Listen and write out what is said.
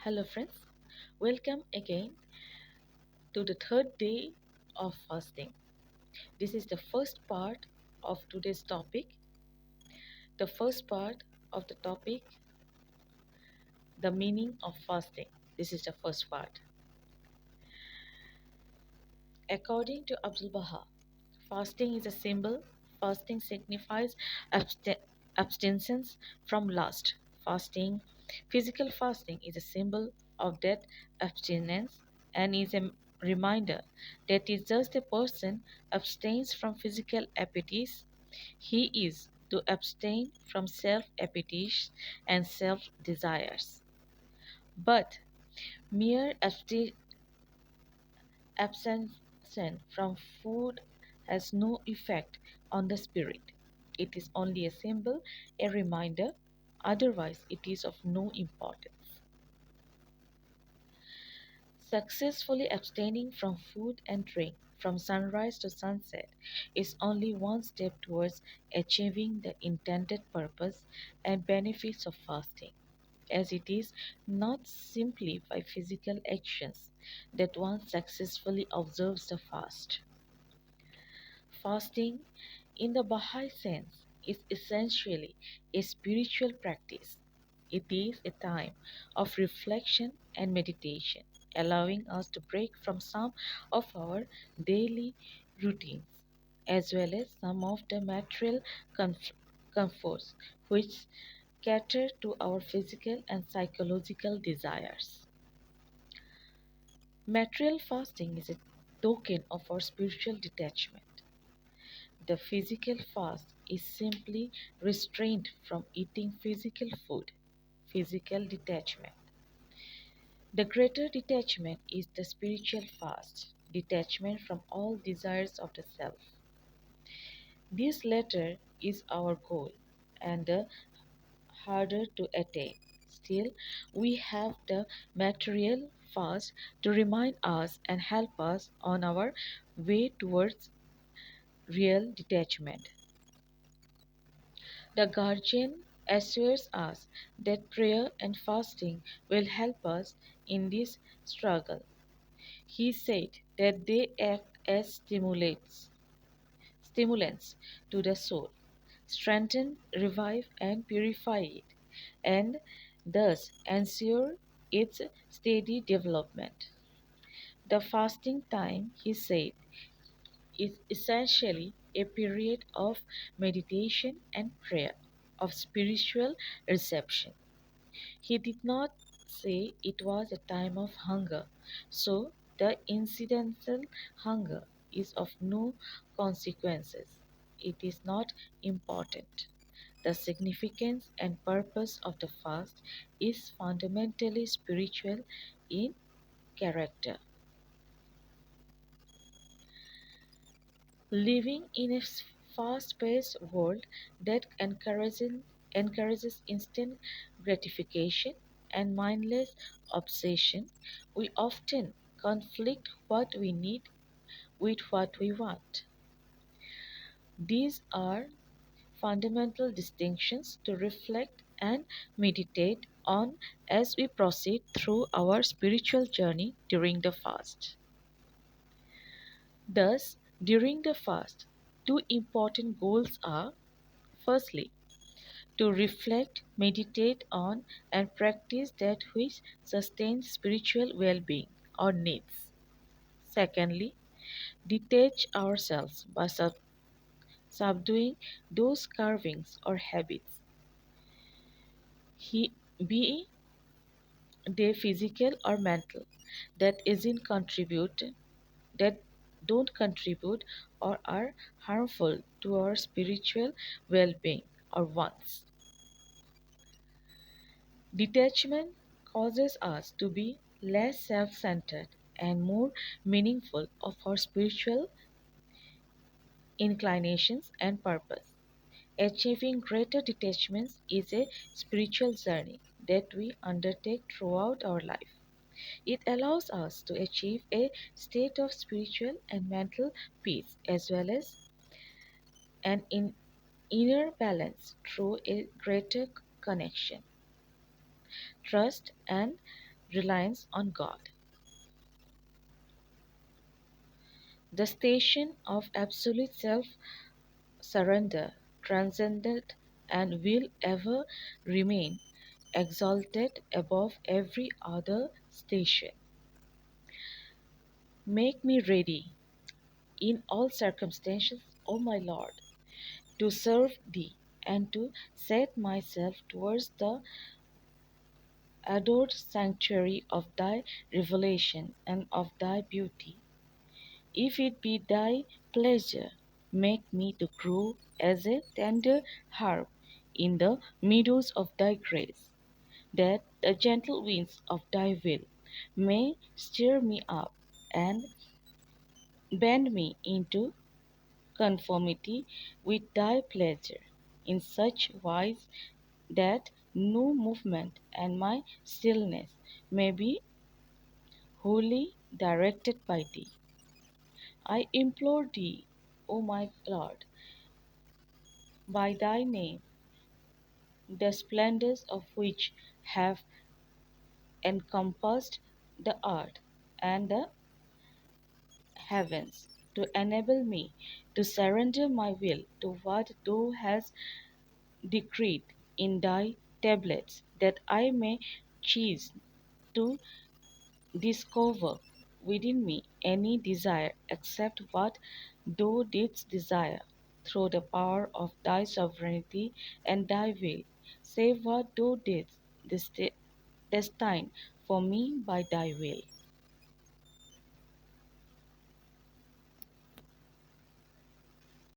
Hello, friends. Welcome again to the third day of fasting. This is the first part of today's topic. The first part of the topic, the meaning of fasting. This is the first part. According to Abdul Baha, fasting is a symbol. Fasting signifies abstinence from lust. Fasting, physical fasting, is a symbol of that abstinence and is a reminder that is just a person abstains from physical appetites, he is to abstain from self appetites and self desires. But mere absence from food has no effect on the spirit. It is only a symbol, a reminder, otherwise, it is of no importance. Successfully abstaining from food and drink from sunrise to sunset is only one step towards achieving the intended purpose and benefits of fasting, as it is not simply by physical actions that one successfully observes the fast. Fasting, in the Baha'i sense, is essentially a spiritual practice. It is a time of reflection and meditation, allowing us to break from some of our daily routines, as well as some of the material comf- comforts which cater to our physical and psychological desires. Material fasting is a token of our spiritual detachment. The physical fast is simply restraint from eating physical food, physical detachment. The greater detachment is the spiritual fast, detachment from all desires of the self. This latter is our goal and the harder to attain. Still, we have the material fast to remind us and help us on our way towards real detachment. The guardian assures us that prayer and fasting will help us in this struggle. He said that they act as stimulants to the soul, strengthen, revive, and purify it, and thus ensure its steady development. The fasting time, he said, is essentially a period of meditation and prayer, of spiritual reception. He did not say it was a time of hunger, so the incidental hunger is of no consequences. It is not important. The significance and purpose of the fast is fundamentally spiritual in character. Living in a fast-paced world that encourages instant gratification and mindless obsession, we often conflict what we need with what we want. These are fundamental distinctions to reflect and meditate on as we proceed through our spiritual journey during the fast. Thus, during the fast, two important goals are: firstly, to reflect, meditate on, and practice that which sustains spiritual well being or needs. Secondly, detach ourselves by subduing those carvings or habits, be they physical or mental, that isn't contribute that don't contribute or are harmful to our spiritual well-being or wants. Detachment causes us to be less self-centered and more meaningful of our spiritual inclinations and purpose. Achieving greater detachment is a spiritual journey that we undertake throughout our life. It allows us to achieve a state of spiritual and mental peace as well as an inner balance through a greater connection, trust, and reliance on God. The station of absolute self surrender transcended and will ever remain exalted above every other station. Make me ready in all circumstances, O my Lord, to serve Thee and to set myself towards the adored sanctuary of Thy revelation and of Thy beauty. If it be Thy pleasure, make me to grow as a tender harp in the meadows of Thy grace, that the gentle winds of Thy will may stir me up and bend me into conformity with Thy pleasure, in such wise that no movement and my stillness may be wholly directed by Thee. I implore Thee, O my Lord, by Thy name, the splendors of which have encompassed the earth and the heavens, to enable me to surrender my will to what Thou hast decreed in Thy tablets, that I may cease to discover within me any desire except what Thou didst desire through the power of Thy sovereignty and Thy will, save what Thou didst destine for me by Thy will.